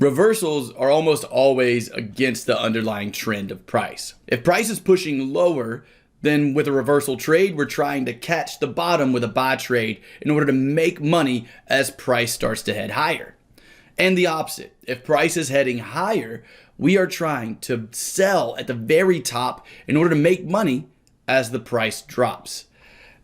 Reversals are almost always against the underlying trend of price. If price is pushing lower, then with a reversal trade, we're trying to catch the bottom with a buy trade in order to make money as price starts to head higher. And the opposite, if price is heading higher, we are trying to sell at the very top in order to make money as the price drops.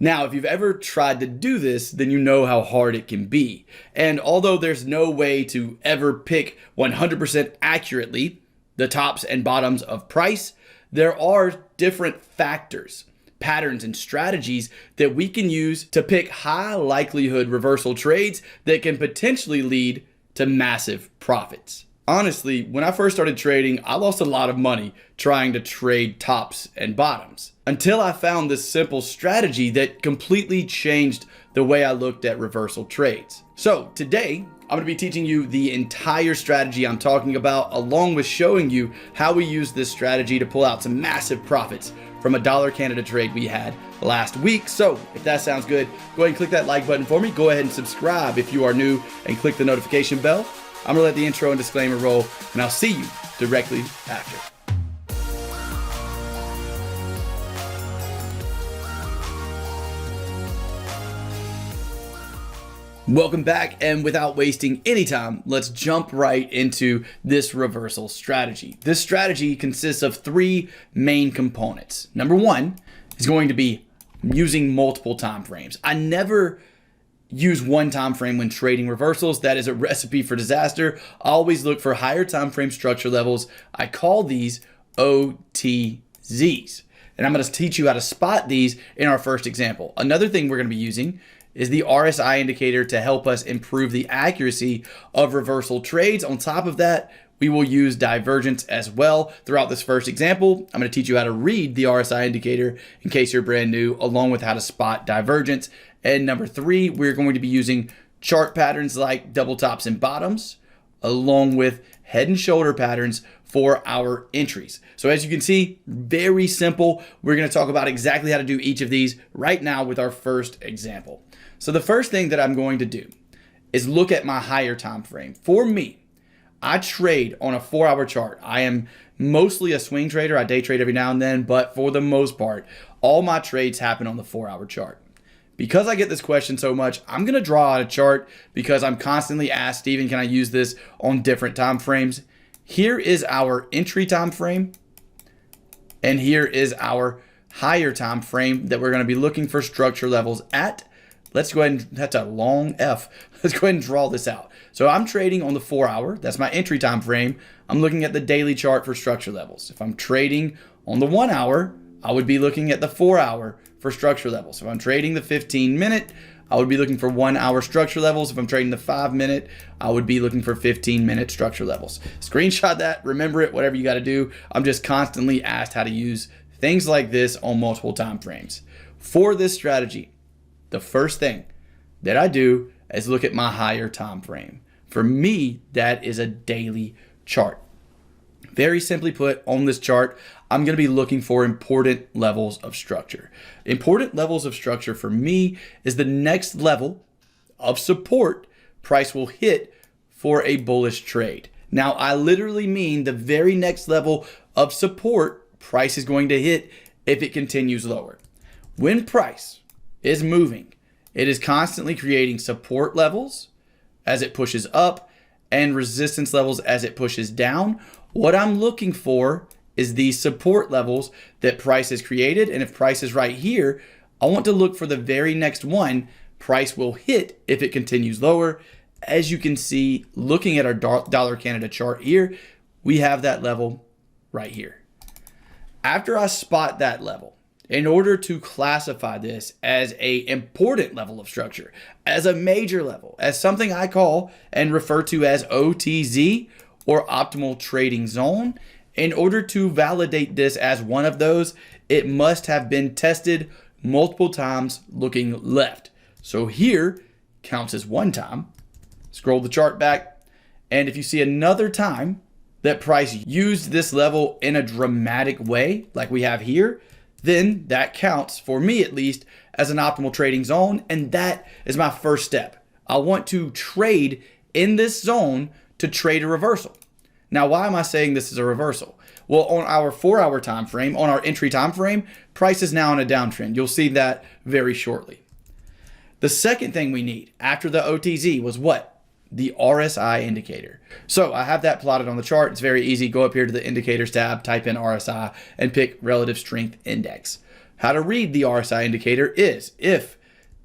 Now, if you've ever tried to do this, then you know how hard it can be. And although there's no way to ever pick 100% accurately the tops and bottoms of price, there are different factors, patterns, and strategies that we can use to pick high likelihood reversal trades that can potentially lead to massive profits. Honestly, when I first started trading, I lost a lot of money trying to trade tops and bottoms until I found this simple strategy that completely changed the way I looked at reversal trades. So today, I'm going to be teaching you the entire strategy I'm talking about, along with showing you how we use this strategy to pull out some massive profits from a dollar Canada trade we had last week. So if that sounds good, go ahead and click that like button for me. Go ahead and subscribe if you are new and click the notification bell. I'm gonna let the intro and disclaimer roll, and I'll see you directly after. Welcome back, and without wasting any time, let's jump right into this reversal strategy. This strategy consists of three main components. Number one is going to be using multiple time frames. I never use one time frame when trading reversals. That is a recipe for disaster. I always look for higher time frame structure levels. I call these OTZs. And I'm going to teach you how to spot these in our first example. Another thing we're going to be using is the RSI indicator to help us improve the accuracy of reversal trades. On top of that, we will use divergence as well throughout this first example. I'm going to teach you how to read the RSI indicator in case you're brand new, along with how to spot divergence. And number three, we're going to be using chart patterns like double tops and bottoms, along with head and shoulder patterns for our entries. So as you can see, very simple. We're going to talk about exactly how to do each of these right now with our first example. So the first thing that I'm going to do is look at my higher time frame. For me, I trade on a 4-hour chart. I am mostly a swing trader. I day trade every now and then, but for the most part, all my trades happen on the 4-hour chart. Because I get this question so much, I'm going to draw out a chart because I'm constantly asked, Steven, can I use this on different time frames? Here is our entry time frame, and here is our higher time frame that we're going to be looking for structure levels at. Let's go ahead and, that's a long F. Let's go ahead and draw this out. So I'm trading on the 4-hour. That's my entry time frame. I'm looking at the daily chart for structure levels. If I'm trading on the 1-hour, I would be looking at the 4-hour for structure levels. So if I'm trading the 15-minute, I would be looking for 1-hour structure levels. If I'm trading the 5-minute, I would be looking for 15-minute structure levels. Screenshot that, remember it, whatever you got to do. I'm just constantly asked how to use things like this on multiple time frames. For this strategy, the first thing that I do is look at my higher time frame. For me, that is a daily chart. Very simply put, on this chart, I'm going to be looking for important levels of structure. Important levels of structure for me is the next level of support price will hit for a bullish trade. Now, I literally mean the very next level of support price is going to hit if it continues lower. When price is moving, it is constantly creating support levels as it pushes up and resistance levels as it pushes down. What I'm looking for is these support levels that price has created. And if price is right here, I want to look for the very next one price will hit if it continues lower. As you can see, looking at our dollar Canada chart here, we have that level right here. After I spot that level, in order to classify this as an important level of structure, as a major level, as something I call and refer to as OTZ or optimal trading zone, in order to validate this as one of those, it must have been tested multiple times looking left. So here counts as one time. Scroll the chart back, and if you see another time that price used this level in a dramatic way, like we have here, then that counts, for me at least, as an optimal trading zone, and that is my first step. I want to trade in this zone to trade a reversal. Now, why am I saying this is a reversal? Well, on our 4-hour time frame, on our entry time frame, price is now in a downtrend. You'll see that very shortly. The second thing we need after the OTZ was what? The RSI indicator. So I have that plotted on the chart. It's very easy. Go up here to the indicators tab, type in RSI, and pick relative strength index. How to read the RSI indicator is if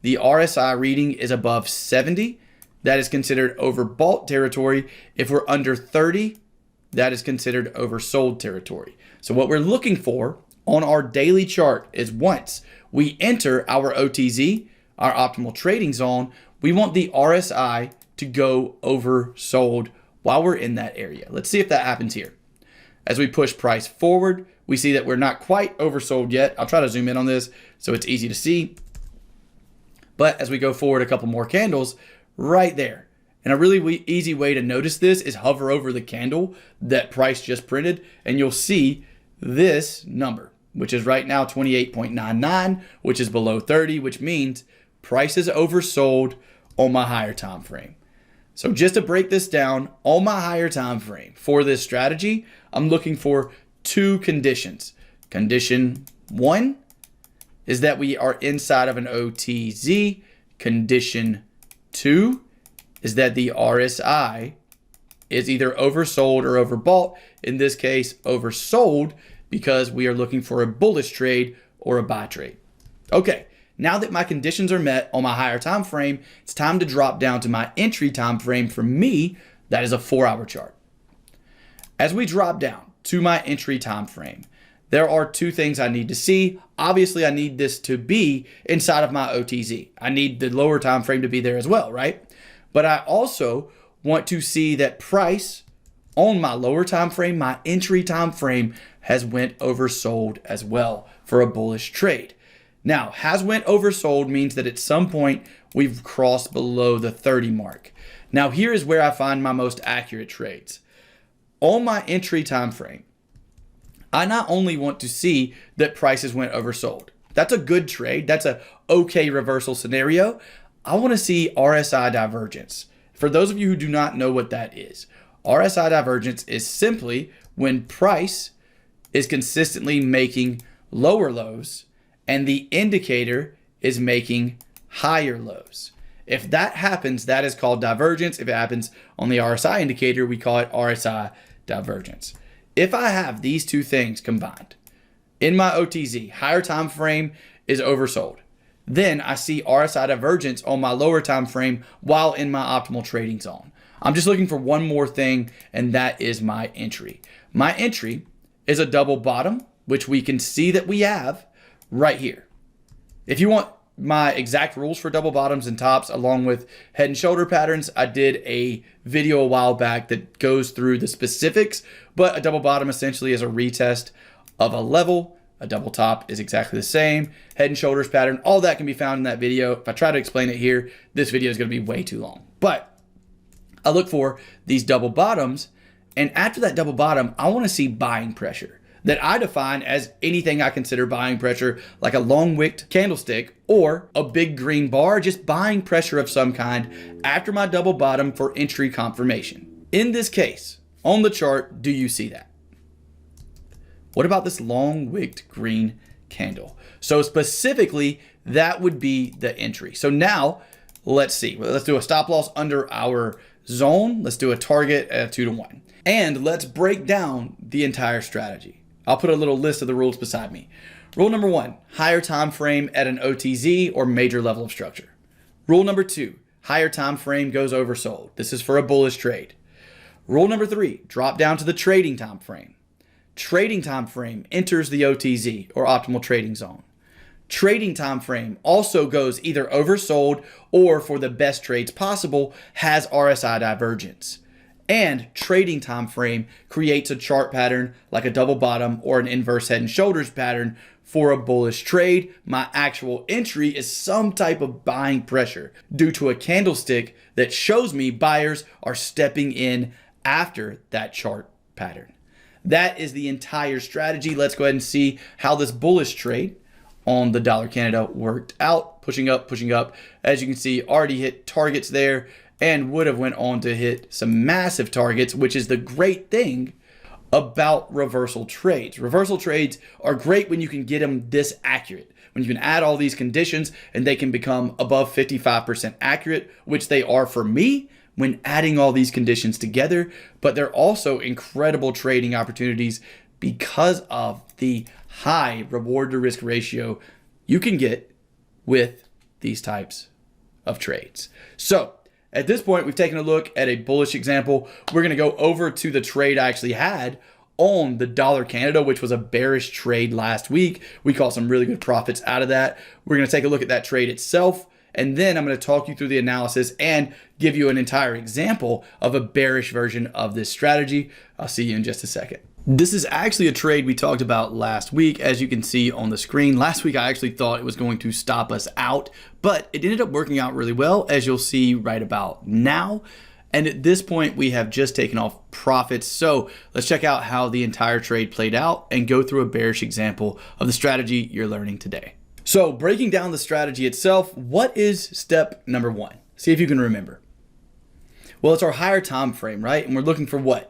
the RSI reading is above 70, that is considered overbought territory. If we're under 30, that is considered oversold territory. So what we're looking for on our daily chart is once we enter our OTZ, our optimal trading zone, we want the RSI to go oversold while we're in that area. Let's see if that happens here. As we push price forward, we see that we're not quite oversold yet. I'll try to zoom in on this so it's easy to see. But as we go forward a couple more candles, right there. And a really easy way to notice this is hover over the candle that price just printed, and you'll see this number, which is right now 28.99, which is below 30, which means price is oversold on my higher time frame. So just to break this down, on my higher time frame for this strategy, I'm looking for two conditions. Condition one is that we are inside of an OTZ. Condition two is that the RSI is either oversold or overbought. In this case, oversold, because we are looking for a bullish trade or a buy trade. Okay, now that my conditions are met on my higher time frame, it's time to drop down to my entry time frame. For me, that is a 4-hour chart. As we drop down to my entry time frame, there are two things I need to see. Obviously, I need this to be inside of my OTZ. I need the lower time frame to be there as well, right? But I also want to see that price on my lower time frame, my entry time frame, has went oversold as well for a bullish trade. Now, has went oversold means that at some point we've crossed below the 30 mark. Now, here is where I find my most accurate trades. On my entry time frame, I not only want to see that prices went oversold. That's a good trade. That's a okay reversal scenario. I want to see RSI divergence. For those of you who do not know what that is, RSI divergence is simply when price is consistently making lower lows and the indicator is making higher lows. If that happens, that is called divergence. If it happens on the RSI indicator, we call it RSI divergence. If I have these two things combined, in my OTZ, higher time frame is oversold. Then I see RSI divergence on my lower time frame while in my optimal trading zone. I'm just looking for one more thing, and that is my entry. My entry is a double bottom, which we can see that we have right here. If you want my exact rules for double bottoms and tops along with head and shoulder patterns, I did a video a while back that goes through the specifics, but a double bottom essentially is a retest of a level. A double top is exactly the same. Head and shoulders pattern, all that can be found in that video. If I try to explain it here, this video is going to be way too long. But I look for these double bottoms, and after that double bottom, I want to see buying pressure that I define as anything I consider buying pressure, like a long-wicked candlestick or a big green bar, just buying pressure of some kind after my double bottom for entry confirmation. In this case, on the chart, do you see that? What about this long-wicked green candle? So specifically, that would be the entry. So now, let's see. Let's do a stop loss under our zone. Let's do a target at 2-to-1. And let's break down the entire strategy. I'll put a little list of the rules beside me. Rule number 1, higher time frame at an OTZ or major level of structure. Rule number 2, higher time frame goes oversold. This is for a bullish trade. Rule number 3, drop down to the trading time frame. Trading time frame enters the OTZ or optimal trading zone. Trading time frame also goes either oversold or, for the best trades possible, has RSI divergence. And trading time frame creates a chart pattern like a double bottom or an inverse head and shoulders pattern for a bullish trade. My actual entry is some type of buying pressure due to a candlestick that shows me buyers are stepping in after that chart pattern. That is the entire strategy. Let's go ahead and see how this bullish trade on the dollar Canada worked out. Pushing up, pushing up. As you can see, already hit targets there. and would have went on to hit some massive targets, which is the great thing about reversal trades. Reversal trades are great when you can get them this accurate, when you can add all these conditions and they can become above 55% accurate, which they are for me when adding all these conditions together. But they're also incredible trading opportunities because of the high reward to risk ratio you can get with these types of trades. So at this point, we've taken a look at a bullish example. We're going to go over to the trade I actually had on the dollar Canada, which was a bearish trade last week. We caught some really good profits out of that. We're going to take a look at that trade itself, and then I'm going to talk you through the analysis and give you an entire example of a bearish version of this strategy. I'll see you in just a second. This is actually a trade we talked about last week, as you can see on the screen. Last week, I actually thought it was going to stop us out, but it ended up working out really well, as you'll see right about now. And at this point, we have just taken off profits. So let's check out how the entire trade played out and go through a bearish example of the strategy you're learning today. So breaking down the strategy itself, what is step number one? See if you can remember. Well, it's our higher time frame, right? And we're looking for what?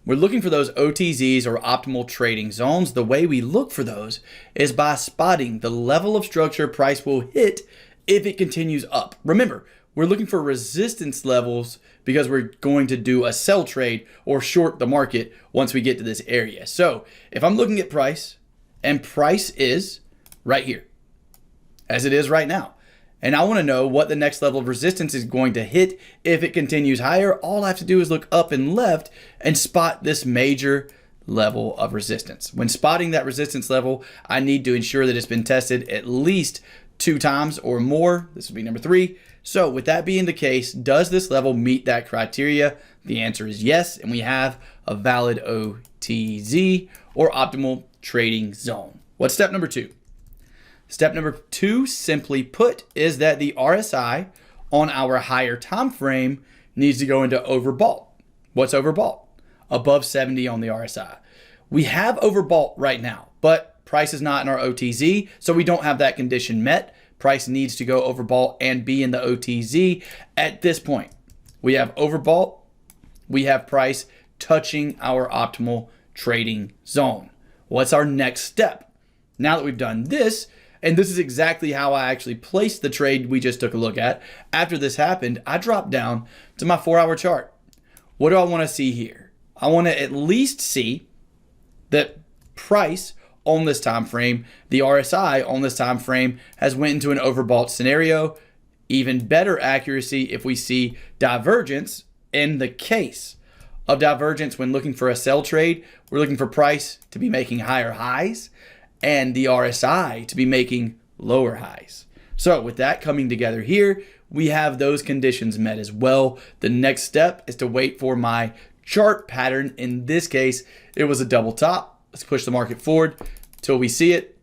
We're looking for those OTZs, or optimal trading zones. The way we look for those is by spotting the level of structure price will hit if it continues up. Remember, we're looking for resistance levels because we're going to do a sell trade or short the market once we get to this area. So if I'm looking at price, and price is right here, as it is right now, and I want to know what the next level of resistance is going to hit if it continues higher, all I have to do is look up and left and spot this major level of resistance. When spotting that resistance level, I need to ensure that it's been tested at least 2 times or more. This would be number 3. So with that being the case, does this level meet that criteria? The answer is yes, and we have a valid OTZ, or optimal trading zone. What's step number 2? Step number 2, simply put, is that the RSI on our higher time frame needs to go into overbought. What's overbought? Above 70 on the RSI. We have overbought right now, but price is not in our OTZ, so we don't have that condition met. Price needs to go overbought and be in the OTZ. At this point, we have overbought, we have price touching our optimal trading zone. What's our next step? Now that we've done this, and this is exactly how I actually placed the trade we just took a look at. After this happened, I dropped down to my 4-hour chart. What do I want to see here? I want to at least see that price on this time frame, the RSI on this time frame, has went into an overbought scenario. Even better accuracy if we see divergence. In the case of divergence, when looking for a sell trade, we're looking for price to be making higher highs and the RSI to be making lower highs. So with that coming together here, we have those conditions met as well. The next step is to wait for my chart pattern. In this case, it was a double top. Let's push the market forward till we see it.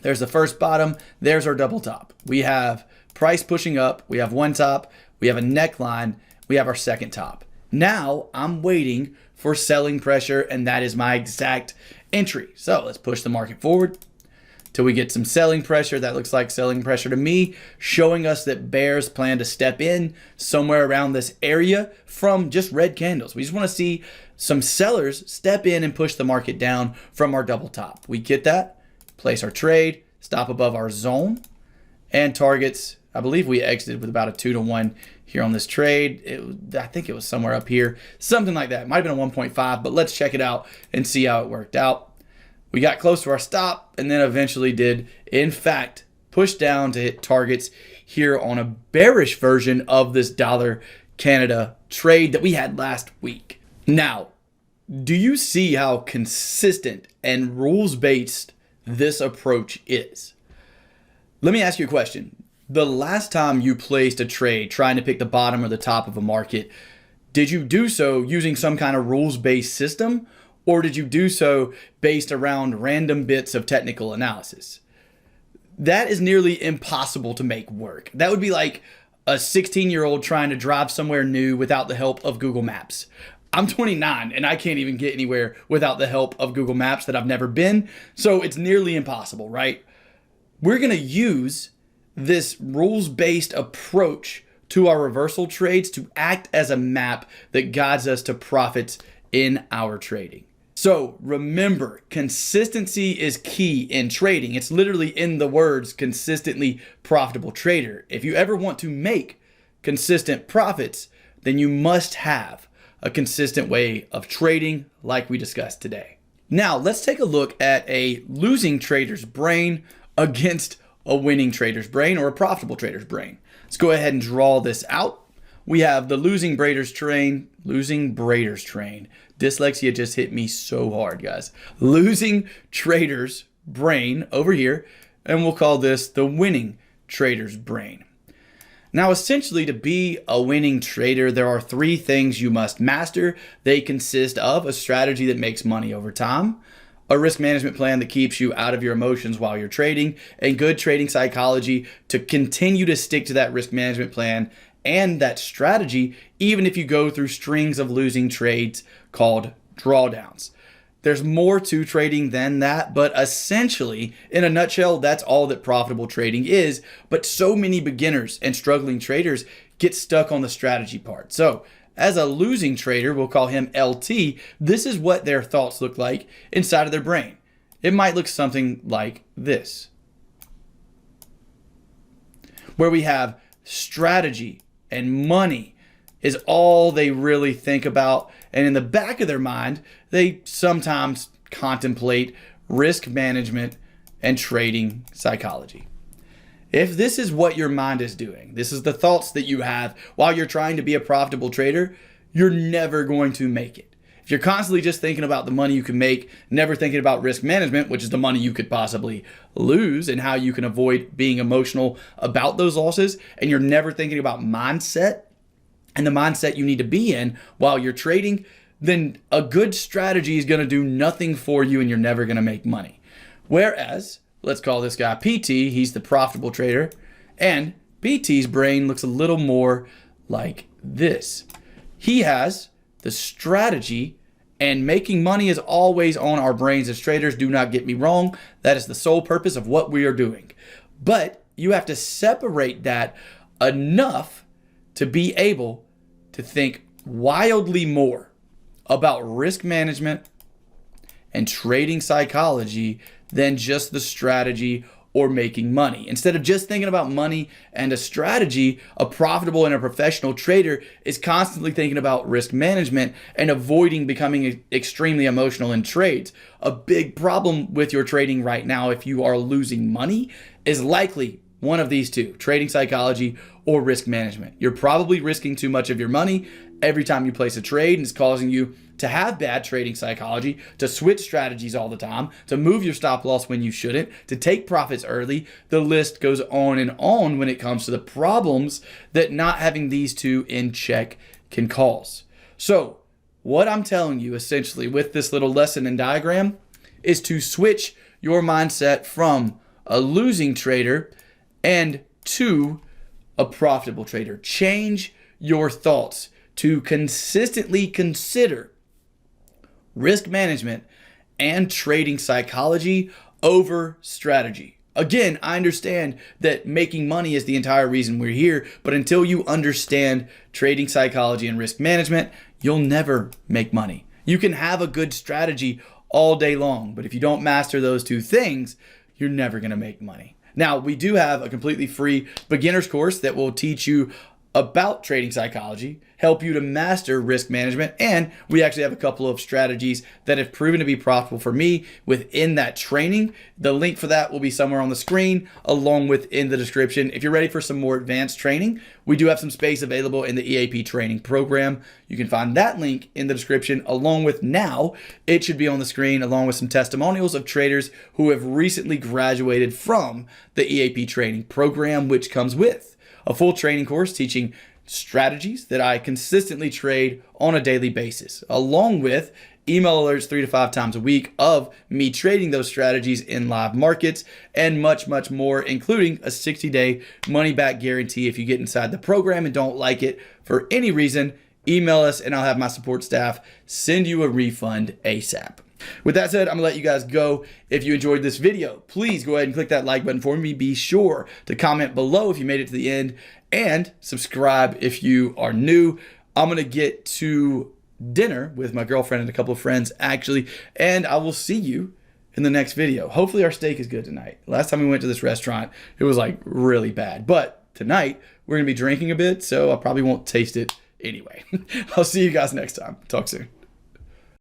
There's the first bottom. There's our double top. We have price pushing up. We have one top. We have a neckline. We have our second top. Now I'm waiting for selling pressure, and that is my exact entry. So let's push the market forward till we get some selling pressure. That looks like selling pressure to me, showing us that bears plan to step in somewhere around this area from just red candles. We just want to see some sellers step in and push the market down from our double top. We get that, place our trade, stop above our zone, and targets. I believe we exited with about a 2-to-1 here on this trade. I think it was somewhere up here, something like that. It might have been a 1.5, but let's check it out and see how it worked out. We got close to our stop and then eventually did, in fact, push down to hit targets here on a bearish version of this dollar Canada trade that we had last week. Now, do you see how consistent and rules-based this approach is? Let me ask you a question. The last time you placed a trade trying to pick the bottom or the top of a market, did you do so using some kind of rules-based system, or did you do so based around random bits of technical analysis? That is nearly impossible to make work. That would be like a 16-year-old trying to drive somewhere new without the help of Google Maps. I'm 29 and I can't even get anywhere without the help of Google Maps that I've never been. So it's nearly impossible, right? We're going to use this rules-based approach to our reversal trades to act as a map that guides us to profits in our trading. So remember, consistency is key in trading. It's literally in the words consistently profitable trader. If you ever want to make consistent profits, then you must have a consistent way of trading like we discussed today. Now, let's take a look at a losing trader's brain against a winning trader's brain or a profitable trader's brain. Let's go ahead and draw this out. We have the losing brader's train. Dyslexia just hit me so hard, guys. Losing trader's brain over here, and we'll call this the winning trader's brain. Now, essentially, to be a winning trader, there are 3 things you must master. They consist of a strategy that makes money over time, a risk management plan that keeps you out of your emotions while you're trading, and good trading psychology to continue to stick to that risk management plan and that strategy, even if you go through strings of losing trades called drawdowns. There's more to trading than that, but essentially, in a nutshell, that's all that profitable trading is. But so many beginners and struggling traders get stuck on the strategy part. So as a losing trader, we'll call him LT, this is what their thoughts look like inside of their brain. It might look something like this, where we have strategy and money is all they really think about. And in the back of their mind, they sometimes contemplate risk management and trading psychology. If this is what your mind is doing, this is the thoughts that you have while you're trying to be a profitable trader, you're never going to make it. If you're constantly just thinking about the money you can make, never thinking about risk management, which is the money you could possibly lose and how you can avoid being emotional about those losses, and you're never thinking about mindset and the mindset you need to be in while you're trading, then a good strategy is going to do nothing for you and you're never going to make money. Whereas, let's call this guy PT, he's the profitable trader, and PT's brain looks a little more like this. He has the strategy, and making money is always on our brains as traders. Do not get me wrong. That is the sole purpose of what we are doing. But you have to separate that enough to be able to think wildly more about risk management and trading psychology than just the strategy or making money. Instead of just thinking about money and a strategy, a profitable and a professional trader is constantly thinking about risk management and avoiding becoming extremely emotional in trades. A big problem with your trading right now, if you are losing money, is likely one of these two, trading psychology or risk management. You're probably risking too much of your money every time you place a trade, and it's causing you to have bad trading psychology, to switch strategies all the time, to move your stop loss when you shouldn't, to take profits early. The list goes on and on when it comes to the problems that not having these two in check can cause. So what I'm telling you essentially with this little lesson and diagram is to switch your mindset from a losing trader and to a profitable trader. Change your thoughts to consistently consider risk management and trading psychology over strategy. Again, I understand that making money is the entire reason we're here, but until you understand trading psychology and risk management, you'll never make money. You can have a good strategy all day long, but if you don't master those two things, you're never going to make money. Now, we do have a completely free beginner's course that will teach you about trading psychology, help you to master risk management, and we actually have a couple of strategies that have proven to be profitable for me within that training. The link for that will be somewhere on the screen along with in the description. If you're ready for some more advanced training, we do have some space available in the EAP Training Program. You can find that link in the description along with now. It should be on the screen along with some testimonials of traders who have recently graduated from the EAP Training Program, which comes with a full training course teaching strategies that I consistently trade on a daily basis, along with email alerts 3 to 5 times a week of me trading those strategies in live markets, and much, much more, including a 60-day money-back guarantee. If you get inside the program and don't like it for any reason, email us and I'll have my support staff send you a refund ASAP. With that said, I'm gonna let you guys go. If you enjoyed this video, please go ahead and click that like button for me. Be sure to comment below if you made it to the end, and subscribe if you are new. I'm gonna get to dinner with my girlfriend and a couple of friends actually, and I will see you in the next video. Hopefully our steak is good tonight. Last time we went to this restaurant, it was like really bad, but tonight we're gonna be drinking a bit, so I probably won't taste it anyway. I'll see you guys next time. Talk soon.